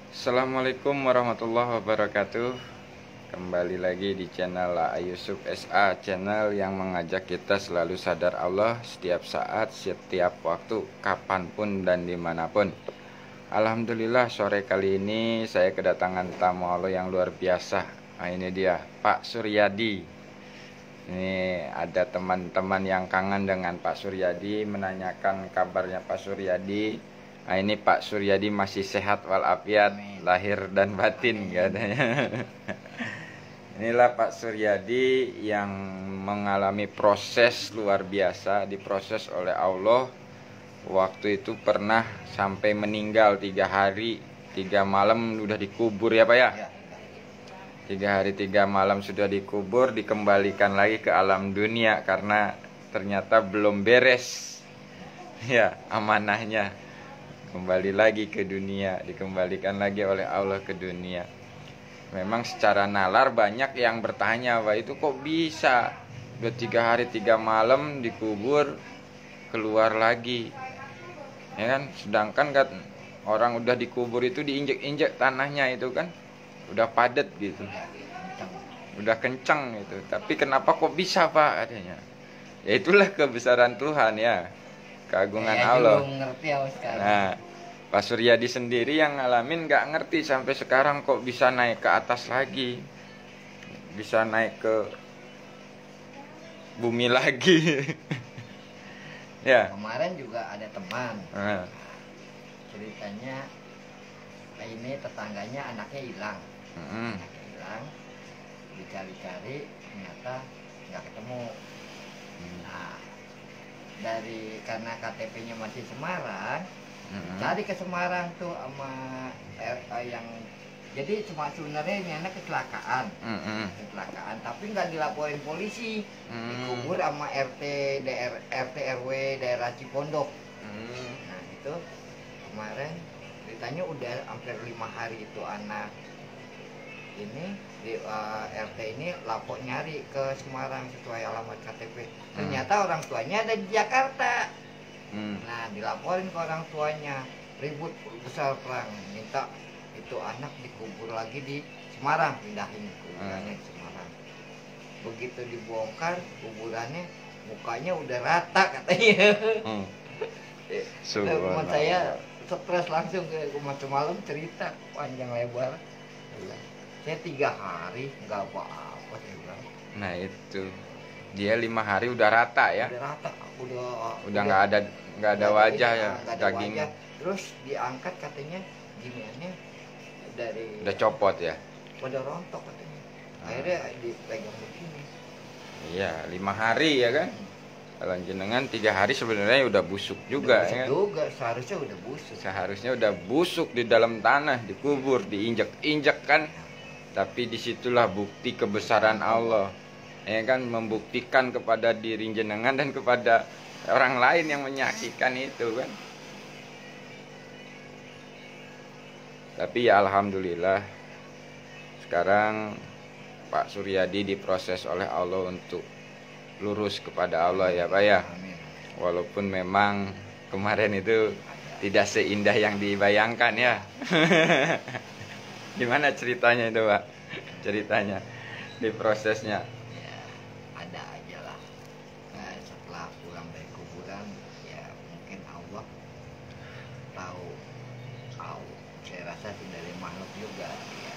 Assalamualaikum warahmatullahi wabarakatuh. Kembali lagi di channel La Yusuf SA, channel yang mengajak kita selalu sadar Allah setiap saat, setiap waktu, kapanpun dan dimanapun. Alhamdulillah, sore kali ini saya kedatangan tamu Allah yang luar biasa. Nah, ini dia Pak Suryadi. Ini ada teman-teman yang kangen dengan Pak Suryadi, menanyakan kabarnya Pak Suryadi. Nah, ini Pak Suryadi masih sehat walafiat, lahir dan batin katanya. Inilah Pak Suryadi yang mengalami proses luar biasa, diproses oleh Allah. Waktu itu pernah sampai meninggal 3 hari 3 malam sudah dikubur ya Pak ya? 3 hari 3 malam sudah dikubur, dikembalikan lagi ke alam dunia karena ternyata belum beres ya amanahnya. Kembali lagi ke dunia, dikembalikan lagi oleh Allah ke dunia. Memang secara nalar banyak yang bertanya, wah itu kok bisa udah 3 hari 3 malam dikubur keluar lagi, ya kan? Sedangkan kan orang udah dikubur itu diinjek-injek tanahnya itu kan udah padat gitu, udah kencang gitu. Tapi kenapa kok bisa Pak katanya? Ya itulah kebesaran Tuhan ya, keagungan Allah. Nah, Pak Suryadi sendiri yang ngalamin nggak ngerti sampai sekarang kok bisa naik ke atas lagi, bisa naik ke bumi lagi. Ya. Kemarin juga ada teman. Ceritanya ini tetangganya anaknya hilang. Anaknya hilang, dicari-cari ternyata nggak ketemu. Nah, karena KTP-nya masih Semarang, cari ke Semarang tuh sama yang jadi cuma sebenarnya ini anak kecelakaan, tapi nggak dilaporin polisi, dikubur sama RT RW daerah Cipondok. Nah itu kemarin ceritanya udah hampir 5 hari itu anak ini di RT ini lapor nyari ke Semarang sesuai alamat KTP. Ternyata orang tuanya ada di Jakarta. Nah dilaporin ke orang tuanya, ribut besar perang, minta itu anak dikubur lagi di Semarang, pindahin kuburannya di Semarang. Begitu dibongkar kuburannya, mukanya udah rata katanya. Teman saya stres langsung ke rumah semalam, cerita panjang lebar. Saya 3 hari nggak apa-apa saya bilang. Nah itu dia 5 hari udah rata ya. Udah rata, udah nggak ada wajah ya, daging. Terus diangkat katanya giniannya dari udah copot ya. Pada rontok katanya. Akhirnya dipegang begini. Iya 5 hari ya kan. Kalau jenengan 3 hari sebenarnya udah busuk juga udah busuk ya. Juga seharusnya udah busuk. Seharusnya udah busuk di dalam tanah, dikubur, diinjak-injak kan. Tapi disitulah bukti kebesaran Allah, ya kan, membuktikan kepada diri jenengan dan kepada orang lain yang menyaksikan itu kan. Tapi ya alhamdulillah sekarang Pak Suryadi diproses oleh Allah untuk lurus kepada Allah ya Pak ya. Walaupun memang kemarin itu tidak seindah yang dibayangkan ya. Gimana ceritanya itu Pak? Ceritanya di prosesnya. Ya, ada aja lah. Nah, setelah pulang dari kuburan, ya mungkin Allah tahu. Saya rasa sih dari makhluk juga. Ya,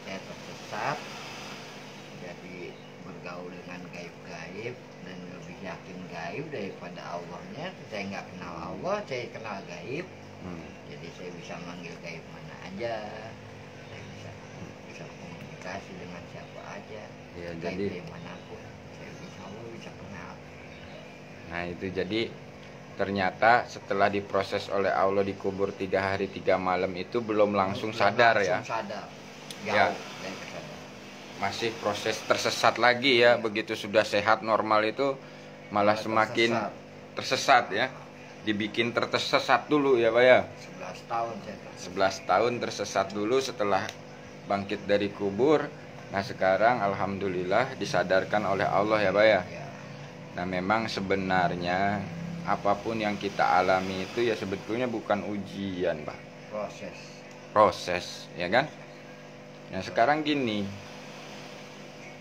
saya tersesat, jadi bergaul dengan gaib-gaib dan lebih yakin gaib daripada Allahnya. Saya nggak kenal Allah, saya kenal gaib. Jadi saya bisa manggil gaib mana aja. Bisa komunikasi dengan siapa aja ya, jadi manapun saya bisa kenal. Nah itu jadi ternyata setelah diproses oleh Allah dikubur 3 hari 3 malam itu belum langsung sadar ya. Sadar. Ya. Masih proses tersesat lagi ya. Begitu sudah sehat normal itu malah semakin tersesat ya. Dibikin tersesat dulu ya Pak ya. 11 tahun saya tersesat. 11 tahun tersesat dulu setelah bangkit dari kubur. Nah sekarang alhamdulillah disadarkan oleh Allah ya Pak ya. Nah memang sebenarnya apapun yang kita alami itu ya sebetulnya bukan ujian Pak. Proses. proses, ya kan? Nah sekarang gini,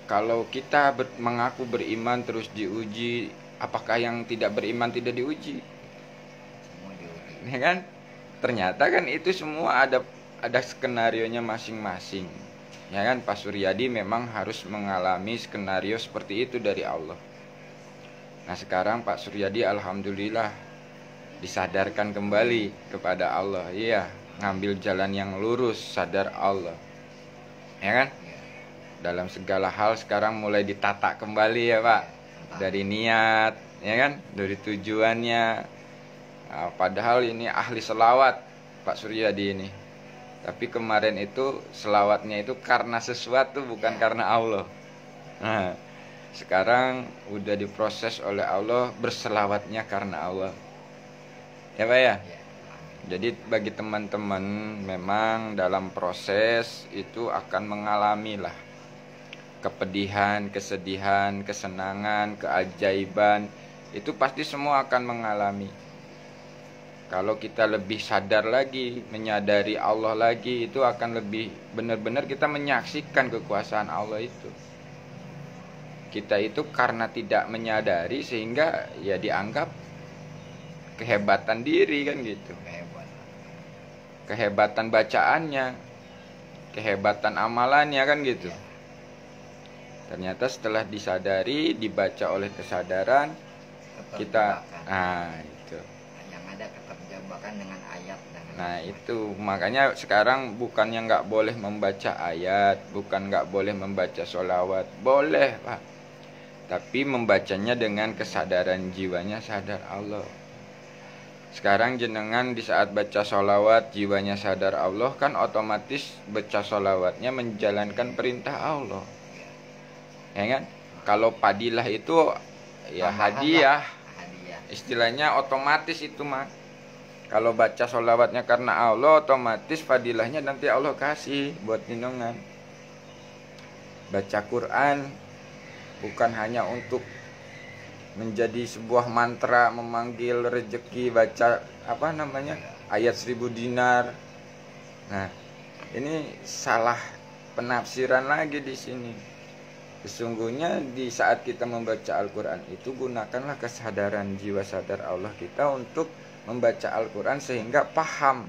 kalau kita mengaku beriman terus diuji, apakah yang tidak beriman tidak diuji? Semua diuji. Ya kan? Ternyata kan itu semua ada skenarionya masing-masing. Ya kan, Pak Suryadi memang harus mengalami skenario seperti itu dari Allah. Nah sekarang Pak Suryadi alhamdulillah disadarkan kembali kepada Allah. Iya, ngambil jalan yang lurus, sadar Allah. Ya kan? Ya. Dalam segala hal sekarang mulai ditata kembali ya Pak. Dari niat, ya kan? Dari tujuannya. Nah, padahal ini ahli selawat Pak Suryadi ini. Tapi kemarin itu selawatnya itu karena sesuatu, bukan karena Allah. Nah, sekarang udah diproses oleh Allah, berselawatnya karena Allah. Ya Pak ya? Ya. Jadi bagi teman-teman memang dalam proses itu akan mengalami lah kepedihan, kesedihan, kesenangan, keajaiban. Itu pasti semua akan mengalami. Kalau kita lebih sadar lagi, menyadari Allah lagi, itu akan lebih benar-benar kita menyaksikan kekuasaan Allah itu. Kita itu karena tidak menyadari sehingga ya dianggap kehebatan diri kan gitu. Kehebatan bacaannya, kehebatan amalannya kan gitu. Ya. Ternyata setelah disadari, dibaca oleh kesadaran, kita itu. Yang ada keterjebakan dengan ayat dan Nah itu makanya sekarang bukannya nggak boleh membaca ayat, bukan nggak boleh membaca sholawat, boleh Pak. Tapi membacanya dengan kesadaran jiwanya sadar Allah. Sekarang jenengan di saat baca sholawat jiwanya sadar Allah, kan otomatis baca sholawatnya menjalankan perintah Allah. Ya kan? Kalau padilah itu ya hadiah. Istilahnya otomatis itu mah. Kalau baca sholawatnya karena Allah, otomatis fadilahnya nanti Allah kasih buat jenengan. Baca Quran bukan hanya untuk menjadi sebuah mantra memanggil rezeki, baca ayat 1000 dinar. Nah ini salah penafsiran lagi di sini. Sesungguhnya di saat kita membaca Al-Quran itu gunakanlah kesadaran jiwa sadar Allah kita untuk membaca Al-Quran sehingga paham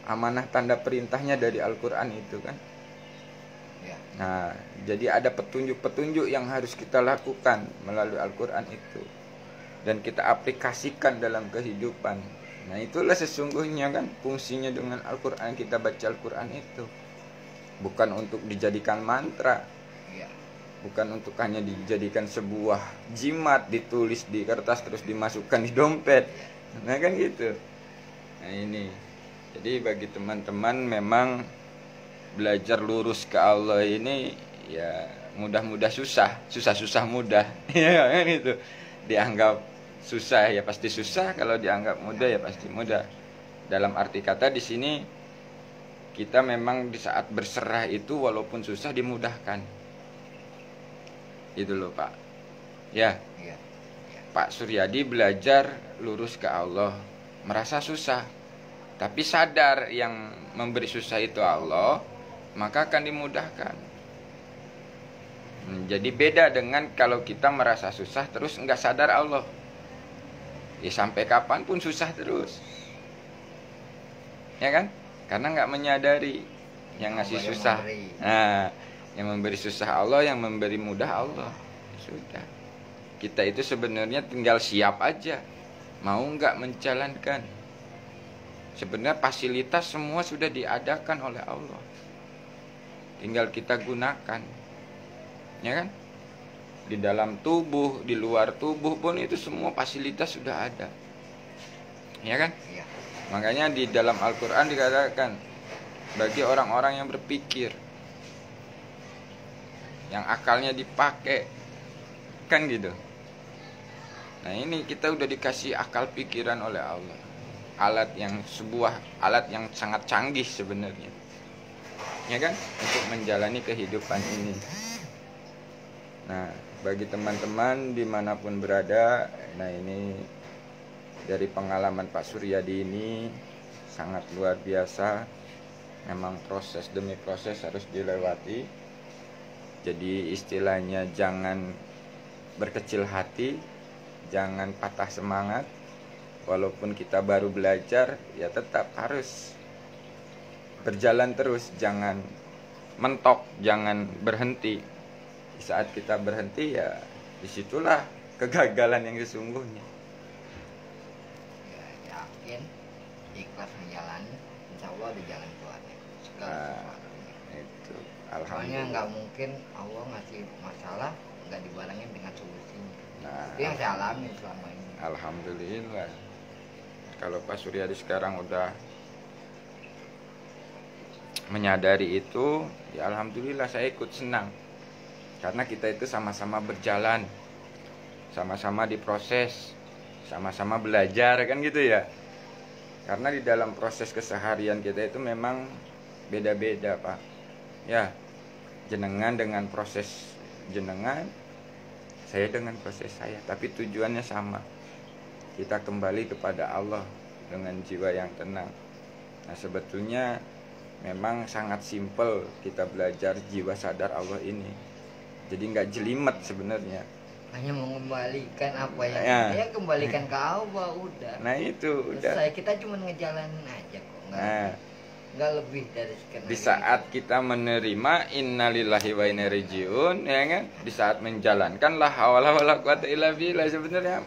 amanah tanda perintahnya dari Al-Quran itu kan. Nah, jadi ada petunjuk-petunjuk yang harus kita lakukan melalui Al-Quran itu. Dan kita aplikasikan dalam kehidupan. Nah, itulah sesungguhnya kan fungsinya dengan Al-Quran, kita baca Al-Quran itu. Bukan untuk dijadikan mantra. Bukan untuk hanya dijadikan sebuah jimat, ditulis di kertas terus dimasukkan di dompet. Nah, kan gitu. Nah, ini. Jadi bagi teman-teman memang belajar lurus ke Allah ini ya mudah-mudah susah mudah. Ya kan itu. Dianggap susah ya pasti susah, kalau dianggap mudah ya pasti mudah. Dalam arti kata di sini kita memang di saat berserah itu walaupun susah dimudahkan. Itu loh Pak. Ya. Pak Suryadi belajar lurus ke Allah, merasa susah. Tapi sadar yang memberi susah itu Allah, maka akan dimudahkan. Jadi beda dengan kalau kita merasa susah terus nggak sadar Allah. Ya sampai kapanpun susah terus. Ya kan? Karena nggak menyadari yang ngasih susah. Nah, yang memberi susah Allah, yang memberi mudah Allah. Sudah. Kita itu sebenarnya tinggal siap aja. Mau nggak menjalankan. Sebenarnya fasilitas semua sudah diadakan oleh Allah. Tinggal kita gunakan. Ya kan? Di dalam tubuh, di luar tubuh pun itu semua fasilitas sudah ada. Ya kan? Makanya di dalam Al-Quran dikatakan bagi orang-orang yang berpikir, yang akalnya dipakai, kan gitu. Nah ini kita udah dikasih akal pikiran oleh Allah. Sebuah alat yang sangat canggih sebenarnya, ya kan, untuk menjalani kehidupan ini. Nah bagi teman-teman dimanapun berada, nah ini dari pengalaman Pak Suryadi ini sangat luar biasa. memang proses demi proses harus dilewati. Jadi istilahnya jangan berkecil hati, jangan patah semangat. Walaupun kita baru belajar, ya tetap harus berjalan terus, jangan mentok, jangan berhenti. Di saat kita berhenti, ya disitulah kegagalan yang sesungguhnya. Ya, yakin, ikhlas menjalani, insya Allah ada jalan keluarnya. Itu Soalnya alhamdulillah. nggak mungkin Allah ngasih masalah nggak dibarengin dengan solusinya. Nah, Itu yang saya alami selama ini. alhamdulillah. Kalau Pak Suryadi sekarang udah menyadari itu, ya alhamdulillah saya ikut senang. Karena kita itu sama-sama berjalan, sama-sama diproses, sama-sama belajar, kan gitu ya. Karena di dalam proses keseharian kita itu memang beda-beda, Pak. Ya, jenengan dengan proses jenengan, saya dengan proses saya, tapi tujuannya sama. Kita kembali kepada Allah dengan jiwa yang tenang. Nah, sebetulnya memang sangat simpel kita belajar jiwa sadar Allah ini. Jadi nggak jelimet sebenarnya. Hanya mengembalikan apa yang Ya. saya kembalikan ke Allah, udah. Nah itu udah. Selesai, kita cuma ngejalanin aja kok, Nah, nggak lebih dari sekian. di saat kita menerima innalillahi wa inna ilaihi raji'un, ya kan? Di saat menjalankan la haula wala quwata illa billah, sebenarnya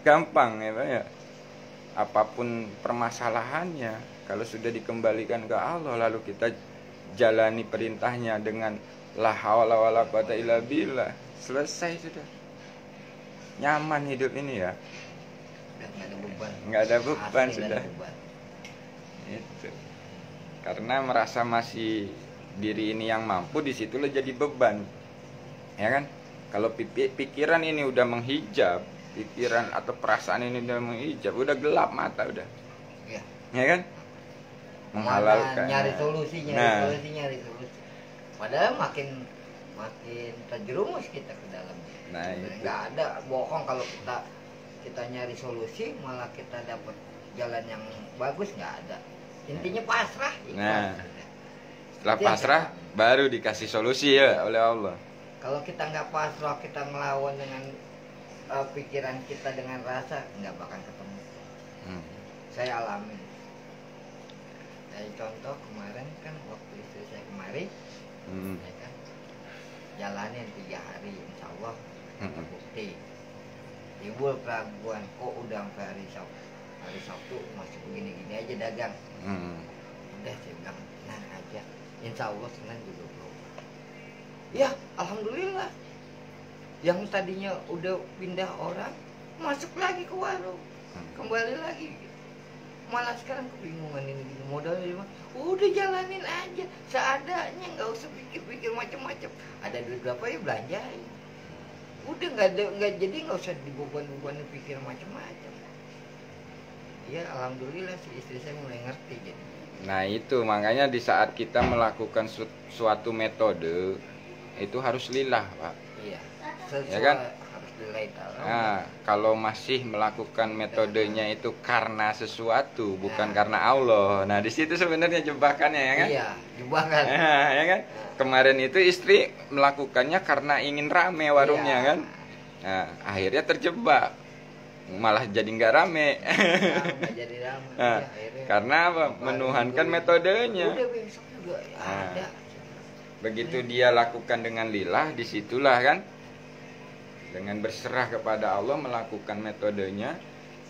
gampang ya, Pak ya. Apapun permasalahannya, kalau sudah dikembalikan ke Allah lalu kita jalani perintahnya dengan la haula wala quwata illa billah, selesai sudah. Nyaman hidup ini ya. Udah nggak ada beban. Nggak ada beban Asli nggak sudah. ada beban. Itu. Karena merasa masih diri ini yang mampu, disitulah jadi beban. Ya kan? Kalau pikiran ini udah menghijab, pikiran atau perasaan ini udah menghijab, udah gelap mata udah. Ya. Ya kan? Menghalalkan. Nyari solusi, Nah. nyari solusi. Padahal makin terjerumus kita ke dalam. Nah, itu. Nggak ada bohong kalau kita nyari solusi malah kita dapat jalan yang bagus, nggak ada. Intinya pasrah. Ikhlas. Nah. Setelah Itu yang pasrah saya- baru dikasih solusi ya oleh Allah. Kalau kita nggak pasrah, kita ngelawan dengan pikiran kita, dengan rasa, nggak bakal ketemu. Saya alami. Dari contoh kemarin kan waktu istri saya kemari, saya kan jalanin 3 hari, insya Allah terbukti. Timbul keraguan, kok udah sampai hari Sabtu masih begini-gini aja dagang. Udah saya bilang, nah aja, insya Allah Senin juga berubah. Ya, alhamdulillah. Yang tadinya udah pindah orang, masuk lagi ke warung, kembali lagi. Malah sekarang kebingungan ini modalnya di mana? Udah jalanin aja seadanya, nggak usah pikir-pikir macam-macam. Ada duit berapa ya belanjain. Udah nggak jadi, nggak usah dibeban-bebanin pikir macam-macam. Ya alhamdulillah si istri saya mulai ngerti jadi. Nah itu makanya di saat kita melakukan suatu metode itu harus lillah, Pak. Iya. Ya kan? Harus lillahi ta'ala. Nah, kalau masih melakukan metodenya itu karena sesuatu, bukan karena Allah. Nah, di situ sebenarnya jebakannya ya kan? Iya, jebakan. Nah, ya kan? Kemarin itu istri melakukannya karena ingin rame warungnya Iya. kan? Nah, akhirnya terjebak. Malah jadi nggak rame. Nggak jadi ramai. Nah, Ya, akhirnya karena apa? Menuhankan metodenya. udah besok juga Nah. ada. Begitu dia lakukan dengan lillah, disitulah kan? Dengan berserah kepada Allah melakukan metodenya,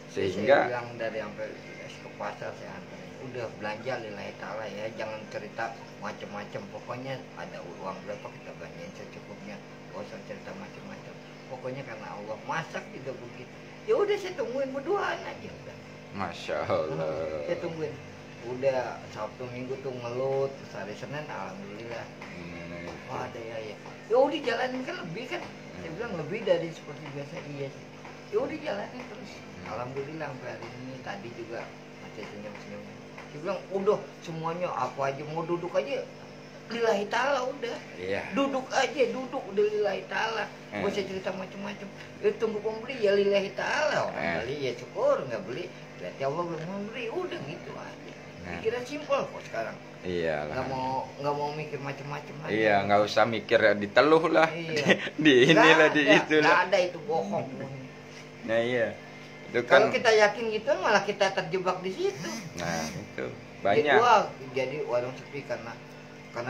Saya sehingga bilang dari sampai ke pasar saya anterin, udah belanja lillahi ta'ala ya, jangan cerita macam-macam. Pokoknya ada uang berapa kita belanjain secukupnya, gak usah cerita macam-macam. Pokoknya karena Allah, masak juga begitu. Ya udah saya tungguin, berduaan aja udah. Masya Allah. Saya tungguin. Udah Sabtu Minggu tuh ngelut, terus hari Senin alhamdulillah. Oh ada ya. Ya udah jalanin kan lebih kan. Saya bilang lebih dari seperti biasa, iya sih. Ya udah jalanin terus. Alhamdulillah sampai hari ini, tadi juga masih senyum-senyum. Saya bilang udah semuanya apa aja, mau duduk aja lillahi ta'ala udah. Iya. Duduk aja, duduk udah lillahi ta'ala. Gak usah cerita macam-macam. Ya tunggu pembeli ya lillahi ta'ala. Orang beli ya syukur, nggak beli berarti Allah belum memberi. Udah gitu aja. Pikiran simpel kok sekarang. Iyalah. Nggak mau mikir macam-macam lagi. Iya, nggak usah mikir diteluh lah. Iya. Di inilah di itu Nggak lah. ada itu bohong. Nah iya. Itu Kalau kan. kita yakin gitu malah kita terjebak di situ. Nah itu banyak. Jadi warung sepi karena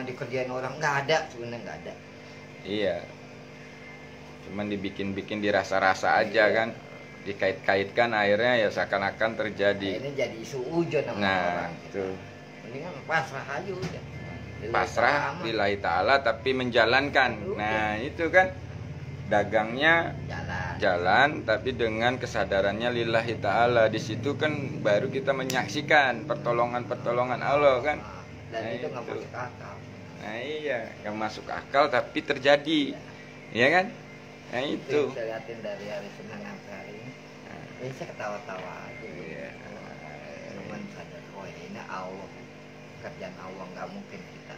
dikerjain orang, nggak ada, sebenarnya nggak ada. Iya. Cuman dibikin-bikin dirasa-rasa aja kan. Dikait-kaitkan akhirnya ya seakan-akan terjadi. Ini jadi isu ujon sama orang. Itu. Mendingan pasrah aja udah. Pasrah lillahi ta'ala tapi menjalankan. Nah itu kan dagangnya jalan tapi dengan kesadarannya lillahi ta'ala. Di situ kan baru kita menyaksikan pertolongan Allah kan. Dan itu nggak masuk akal. Nah iya, nggak masuk akal tapi terjadi, ya kan? Nah itu. Saya lihatin dari hari Senin sampai hari ini. Jadi saya ketawa-tawa aja. Iya. Cuman sadar, oh ini Allah, kerjaan Allah, nggak mungkin kita.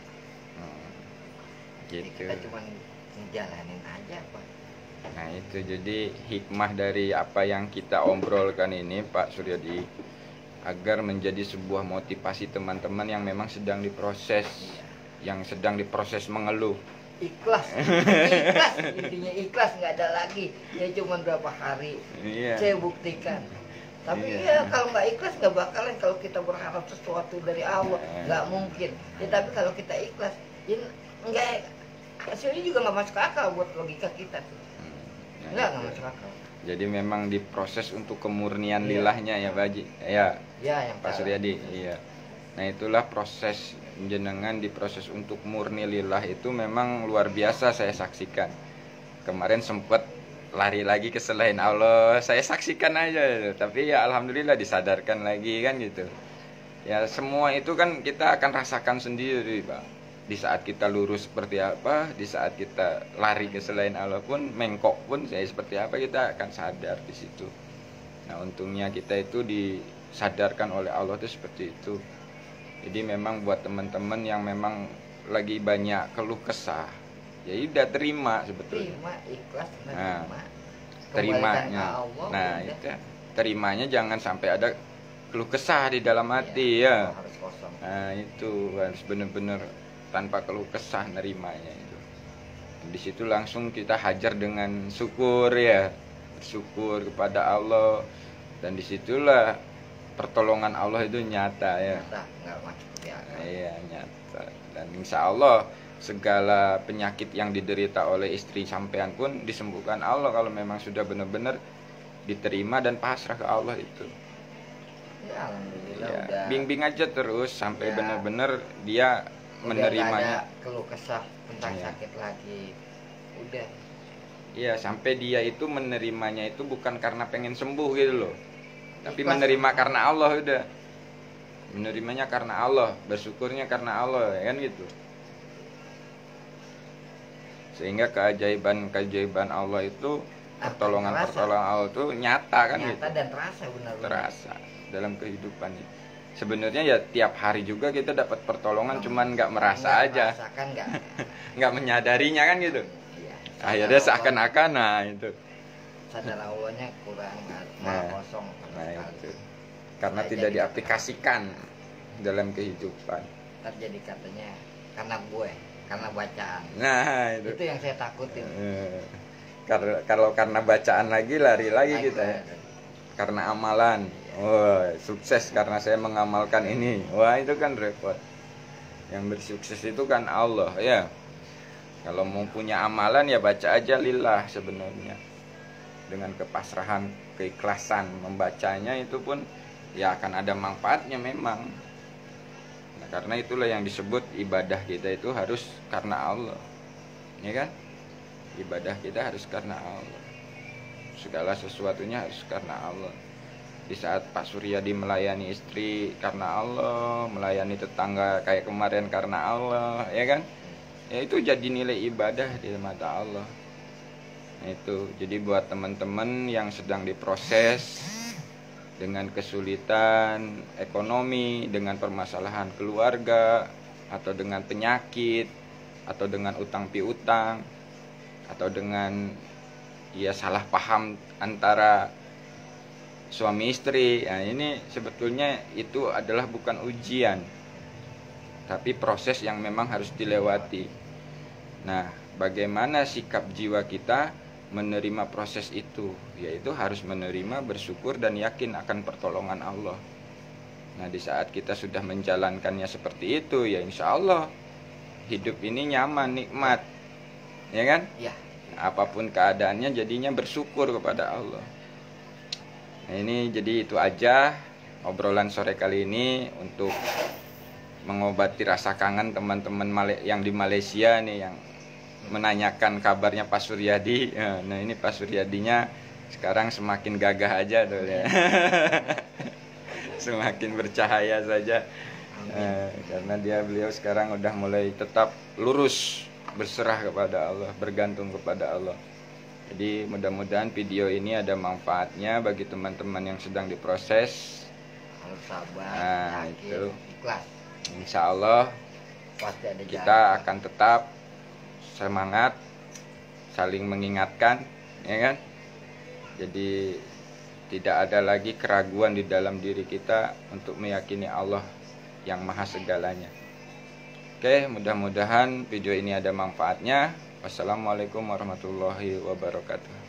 Jadi Gitu. kita cuman ngejalanin aja, Pak. Nah itu jadi hikmah dari apa yang kita obrolkan ini Pak Suryadi, agar menjadi sebuah motivasi teman-teman yang memang sedang diproses, yang sedang diproses mengeluh. Ikhlas intinya ikhlas, nggak ada lagi ya, cuma berapa hari. Iya. Saya buktikan. Tapi Iya. ya kalau nggak ikhlas nggak bakalan, kalau kita berharap sesuatu dari Allah nggak mungkin ya. Tapi kalau kita ikhlas ya nggak, hasilnya juga nggak masuk akal buat logika kita tuh. Nggak masuk akal. Jadi memang diproses untuk kemurnian Iya. lilahnya ya Pak Haji. Ya Ya yang Pak Suryadi. Iya. Nah itulah proses jenengan, diproses untuk murni lillah itu memang luar biasa saya saksikan. Kemarin sempat lari lagi ke selain Allah, saya saksikan aja, tapi ya alhamdulillah disadarkan lagi kan gitu. Ya semua itu kan kita akan rasakan sendiri Pak. Di saat kita lurus seperti apa, di saat kita lari ke selain Allah pun, mengkok pun saya seperti apa, kita akan sadar di situ. Nah untungnya kita itu disadarkan oleh Allah itu seperti itu. Jadi memang buat teman-teman yang memang lagi banyak keluh kesah, ya udah terima sebetulnya. terima, ikhlas, Nah, menerima. Terimanya. Allah, Nah udah. itu terimanya, jangan sampai ada keluh kesah di dalam hati ya. Harus kosong. Nah itu harus benar-benar tanpa keluh kesah nerimanya itu. Di situ langsung kita hajar dengan syukur ya, bersyukur kepada Allah, dan disitulah pertolongan Allah itu nyata ya. Nyata, nggak masuk di akal. Iya nyata. Dan insya Allah segala penyakit yang diderita oleh istri sampean pun disembuhkan Allah kalau memang sudah benar-benar diterima dan pasrah ke Allah itu. Ya alhamdulillah Ya, udah. bimbing aja terus sampai Ya. benar-benar dia Udah menerimanya. nggak ada keluh kesah tentang Iya. sakit lagi. Udah. Iya, sampai dia itu menerimanya itu bukan karena pengen sembuh gitu loh. Tapi Ikhlas. menerima karena Allah udah. Menerimanya karena Allah, bersyukurnya karena Allah, ya kan gitu. Sehingga keajaiban Allah itu, pertolongan Allah itu nyata kan Nyata gitu. dan terasa benar-benar. Terasa dalam kehidupan ini. Sebenarnya ya tiap hari juga kita dapat pertolongan, cuman nggak merasa Nggak aja, merasakan, nggak menyadarinya kan gitu. Iya. Akhirnya Sadar seakan-akan nah itu. Allah- sadar Allahnya kurang, malah Nah, kosong sama Nah sekali. itu karena Nah, tidak jadi- diaplikasikan dalam kehidupan. Ntar jadi katanya karena gue, karena bacaan. Nah itu. Itu yang saya takutin. Kalau karena bacaan lagi lari lagi kita ya. Karena amalan. Wah, sukses karena saya mengamalkan ini. Wah, itu kan repot. Yang bersukses itu kan Allah ya. Kalau mau punya amalan ya baca aja lillah sebenarnya. Dengan kepasrahan, keikhlasan membacanya itu pun ya akan ada manfaatnya memang. Nah, karena itulah yang disebut ibadah kita itu harus karena Allah. Ya kan? Ibadah kita harus karena Allah. Segala sesuatunya harus karena Allah. Di saat Pak Suryadi melayani istri karena Allah, melayani tetangga kayak kemarin karena Allah, ya kan? Ya itu jadi nilai ibadah di mata Allah. Nah, itu jadi buat teman-teman yang sedang diproses dengan kesulitan ekonomi, dengan permasalahan keluarga, atau dengan penyakit, atau dengan utang piutang, atau dengan ya salah paham antara suami istri. Nah, ini sebetulnya itu adalah bukan ujian, tapi proses yang memang harus dilewati. Nah, bagaimana sikap jiwa kita menerima proses itu? Yaitu harus menerima, bersyukur, dan yakin akan pertolongan Allah. Nah, di saat kita sudah menjalankannya seperti itu, ya insya Allah hidup ini nyaman, nikmat, ya kan? Ya. Nah, apapun keadaannya jadinya bersyukur kepada Allah. Nah, ini jadi itu aja obrolan sore kali ini untuk mengobati rasa kangen teman-teman yang di Malaysia nih, yang menanyakan kabarnya Pak Suryadi. Nah, ini Pak Suryadinya sekarang semakin gagah aja tuh ya. Semakin bercahaya saja. Karena beliau sekarang udah mulai tetap lurus, berserah kepada Allah, bergantung kepada Allah. Jadi mudah-mudahan video ini ada manfaatnya bagi teman-teman yang sedang diproses. Harus sabar, Nah, yakin, itu ikhlas. Insya Allah Pasti ada kita jalan. akan tetap semangat, saling mengingatkan, ya kan? Jadi tidak ada lagi keraguan di dalam diri kita untuk meyakini Allah yang maha segalanya. Oke, mudah-mudahan video ini ada manfaatnya. Wassalamualaikum warahmatullahi wabarakatuh.